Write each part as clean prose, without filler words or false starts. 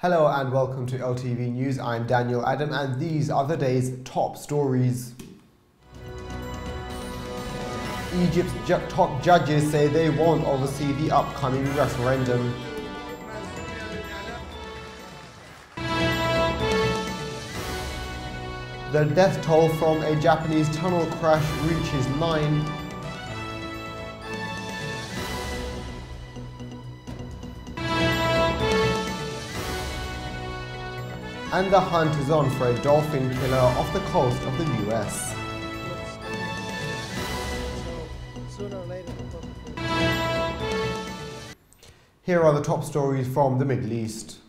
Hello and welcome to LTV News. I'm Daniel Adam and these are the day's top stories. Egypt's top judges say they won't oversee the upcoming referendum. The death toll from a Japanese tunnel crash reaches 9. And the hunt is on for a dolphin killer off the coast of the US. Here are the top stories from the Middle East.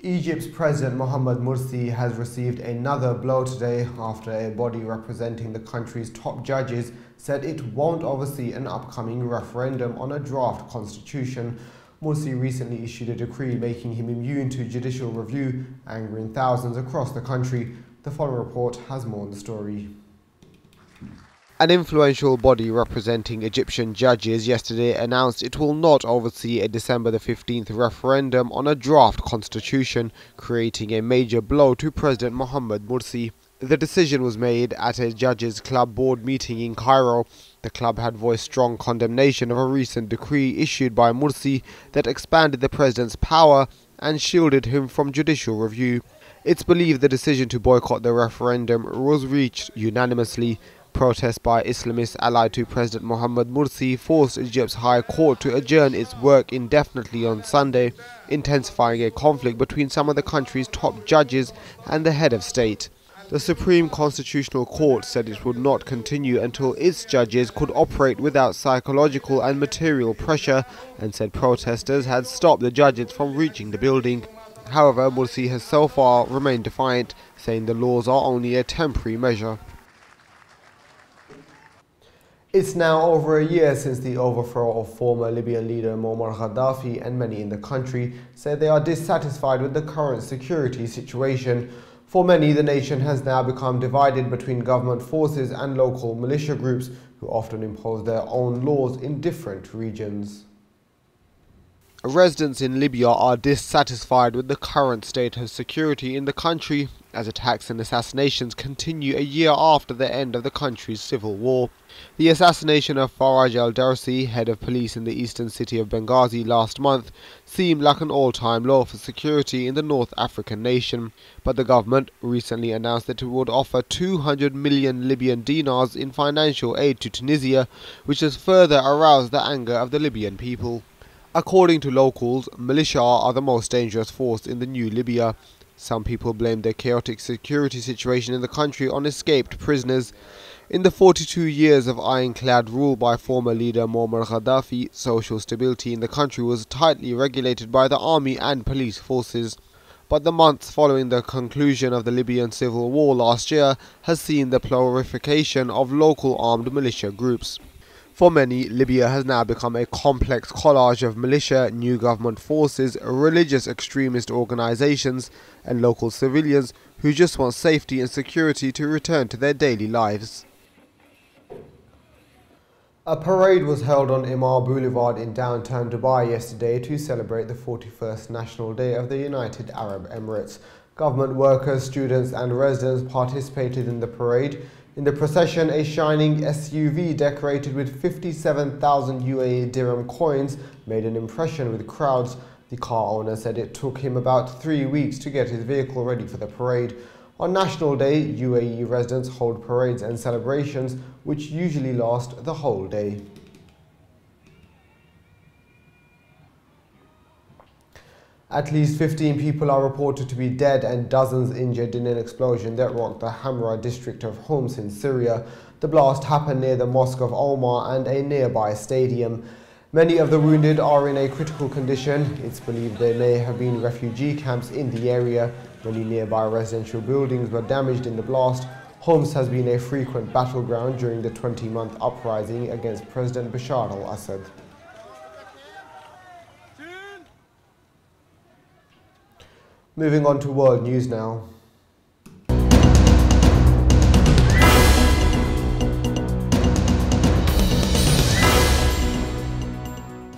Egypt's President Mohamed Morsi has received another blow today after a body representing the country's top judges said it won't oversee an upcoming referendum on a draft constitution. Morsi recently issued a decree making him immune to judicial review, angering thousands across the country. The following report has more on the story. An influential body representing Egyptian judges yesterday announced it will not oversee a December the 15th referendum on a draft constitution, creating a major blow to President Mohamed Morsi. The decision was made at a judges' club board meeting in Cairo. The club had voiced strong condemnation of a recent decree issued by Morsi that expanded the president's power and shielded him from judicial review. It's believed the decision to boycott the referendum was reached unanimously. Protests by Islamists allied to President Mohamed Morsi forced Egypt's High Court to adjourn its work indefinitely on Sunday, intensifying a conflict between some of the country's top judges and the head of state. The Supreme Constitutional Court said it would not continue until its judges could operate without psychological and material pressure, and said protesters had stopped the judges from reaching the building. However, Morsi has so far remained defiant, saying the laws are only a temporary measure. It's now over a year since the overthrow of former Libyan leader Muammar Gaddafi, and many in the country say they are dissatisfied with the current security situation. For many, the nation has now become divided between government forces and local militia groups who often impose their own laws in different regions. Residents in Libya are dissatisfied with the current state of security in the country as attacks and assassinations continue a year after the end of the country's civil war. The assassination of Faraj al-Darsi, head of police in the eastern city of Benghazi last month, seemed like an all-time low for security in the North African nation, but the government recently announced that it would offer 200 million Libyan dinars in financial aid to Tunisia, which has further aroused the anger of the Libyan people. According to locals, militia are the most dangerous force in the new Libya. Some people blame the chaotic security situation in the country on escaped prisoners. In the 42 years of ironclad rule by former leader Muammar Gaddafi, social stability in the country was tightly regulated by the army and police forces. But the months following the conclusion of the Libyan civil war last year has seen the proliferation of local armed militia groups. For many, Libya has now become a complex collage of militia, new government forces, religious extremist organizations, and local civilians who just want safety and security to return to their daily lives. A parade was held on Imar Boulevard in downtown Dubai yesterday to celebrate the 41st National Day of the United Arab Emirates. Government workers, students, and residents participated in the parade. In the procession, a shining SUV decorated with 57,000 UAE dirham coins made an impression with crowds. The car owner said it took him about 3 weeks to get his vehicle ready for the parade. On National Day, UAE residents hold parades and celebrations which usually last the whole day. At least 15 people are reported to be dead and dozens injured in an explosion that rocked the Hamra district of Homs in Syria. The blast happened near the Mosque of Omar and a nearby stadium. Many of the wounded are in a critical condition. It's believed there may have been refugee camps in the area. Many nearby residential buildings were damaged in the blast. Homs has been a frequent battleground during the 20-month uprising against President Bashar al-Assad. Moving on to world news now.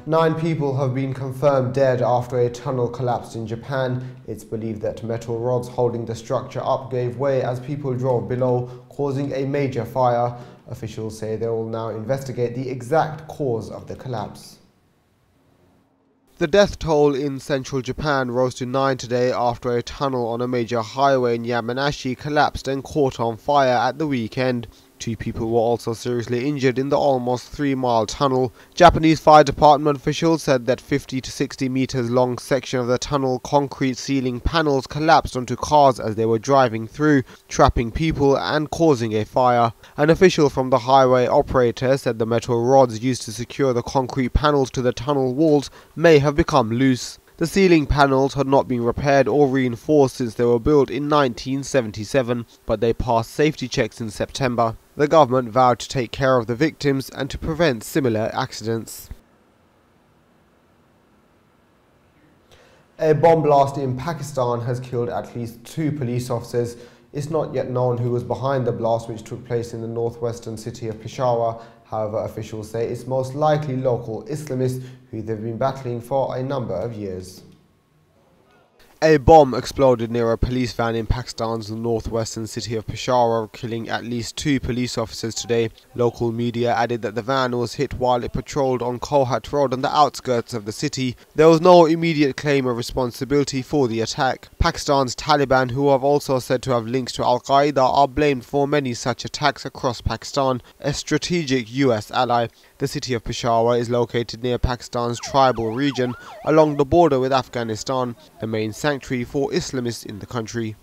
9 people have been confirmed dead after a tunnel collapsed in Japan. It's believed that metal rods holding the structure up gave way as people drove below, causing a major fire. Officials say they will now investigate the exact cause of the collapse. The death toll in central Japan rose to 9 today after a tunnel on a major highway in Yamanashi collapsed and caught on fire at the weekend. 2 people were also seriously injured in the almost 3-mile tunnel. Japanese fire department officials said that 50 to 60 meters long section of the tunnel concrete ceiling panels collapsed onto cars as they were driving through, trapping people and causing a fire. An official from the highway operator said the metal rods used to secure the concrete panels to the tunnel walls may have become loose. The ceiling panels had not been repaired or reinforced since they were built in 1977, but they passed safety checks in September. The government vowed to take care of the victims and to prevent similar accidents. A bomb blast in Pakistan has killed at least 2 police officers. It's not yet known who was behind the blast, which took place in the northwestern city of Peshawar. However, officials say it's most likely local Islamists who they've been battling for a number of years. A bomb exploded near a police van in Pakistan's northwestern city of Peshawar, killing at least 2 police officers today. Local media added that the van was hit while it patrolled on Kohat Road on the outskirts of the city. There was no immediate claim of responsibility for the attack. Pakistan's Taliban, who have also said to have links to Al-Qaeda, are blamed for many such attacks across Pakistan, a strategic US ally. The city of Peshawar is located near Pakistan's tribal region along the border with Afghanistan, the main sanctuary for Islamists in the country.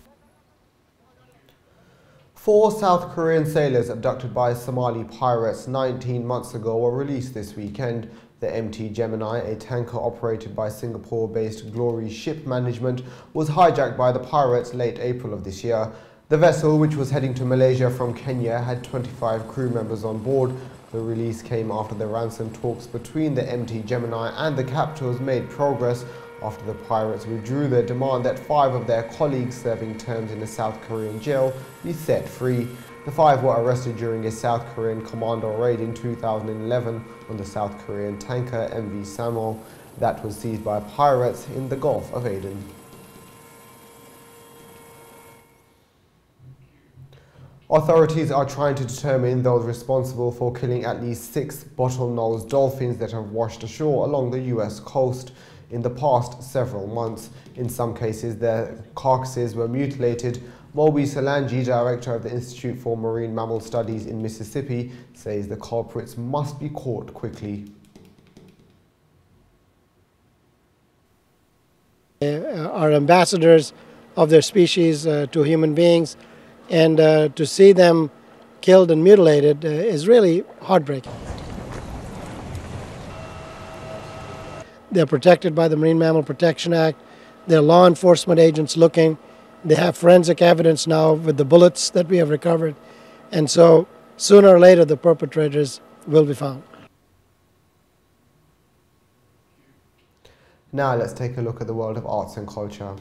4 South Korean sailors abducted by Somali pirates 19 months ago were released this weekend. The MT Gemini, a tanker operated by Singapore-based Glory Ship Management, was hijacked by the pirates late April of this year. The vessel, which was heading to Malaysia from Kenya, had 25 crew members on board. The release came after the ransom talks between the MT Gemini and the captors made progress after the pirates withdrew their demand that 5 of their colleagues serving terms in a South Korean jail be set free. The 5 were arrested during a South Korean commando raid in 2011 on the South Korean tanker MV Samo that was seized by pirates in the Gulf of Aden. Authorities are trying to determine those responsible for killing at least 6 bottlenose dolphins that have washed ashore along the US coast in the past several months. In some cases, their carcasses were mutilated. Moby Salangi, director of the Institute for Marine Mammal Studies in Mississippi, says the culprits must be caught quickly. Are ambassadors of their species to human beings, and to see them killed and mutilated is really heartbreaking. They're protected by the Marine Mammal Protection Act. They're law enforcement agents looking. They have forensic evidence now with the bullets that we have recovered. And so sooner or later the perpetrators will be found. Now let's take a look at the world of arts and culture.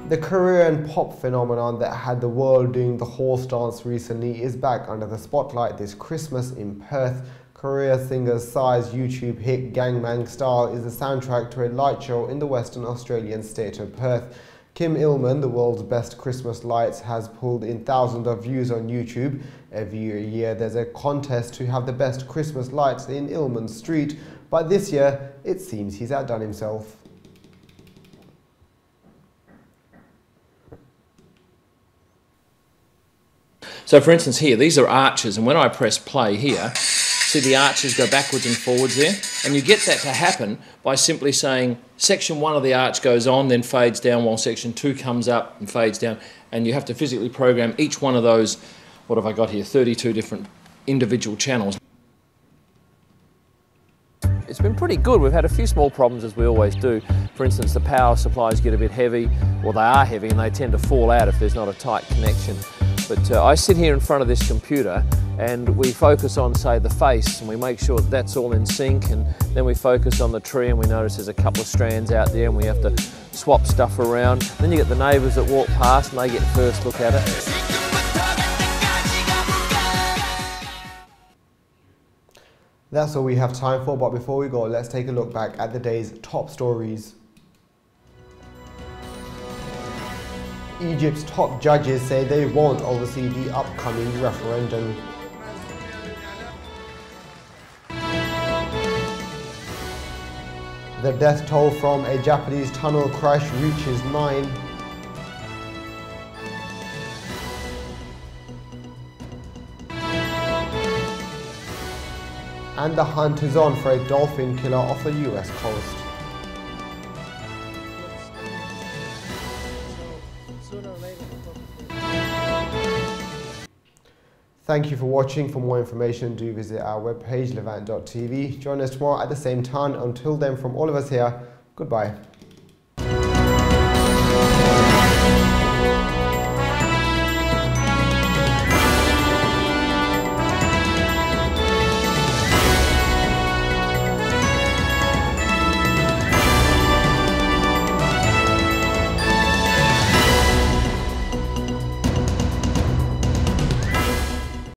The Korean pop phenomenon that had the world doing the horse dance recently is back under the spotlight this Christmas in Perth. Korea singer Psy's YouTube hit Gangbang Style is the soundtrack to a light show in the Western Australian state of Perth. Kim Illman, the world's best Christmas lights, has pulled in thousands of views on YouTube. Every year there's a contest to have the best Christmas lights in Illman Street, but this year it seems he's outdone himself. So for instance here, these are arches, and when I press play here, see the arches go backwards and forwards there? And you get that to happen by simply saying section 1 of the arch goes on, then fades down, while section 2 comes up and fades down. And you have to physically program each one of those, what have I got here, 32 different individual channels. It's been pretty good. We've had a few small problems, as we always do. For instance, the power supplies get a bit heavy, or they are heavy, and they tend to fall out if there's not a tight connection. But I sit here in front of this computer and we focus on, say, the face, and we make sure that that's all in sync, and then we focus on the tree and we notice there's a couple of strands out there and we have to swap stuff around. Then you get the neighbours that walk past and they get first look at it. That's all we have time for, but before we go, let's take a look back at the day's top stories. Egypt's top judges say they won't oversee the upcoming referendum. The death toll from a Japanese tunnel crash reaches 9. And the hunt is on for a dolphin killer off the US coast. Thank you for watching. For more information, do visit our webpage levant.tv. Join us tomorrow at the same time. Until then, from all of us here, goodbye.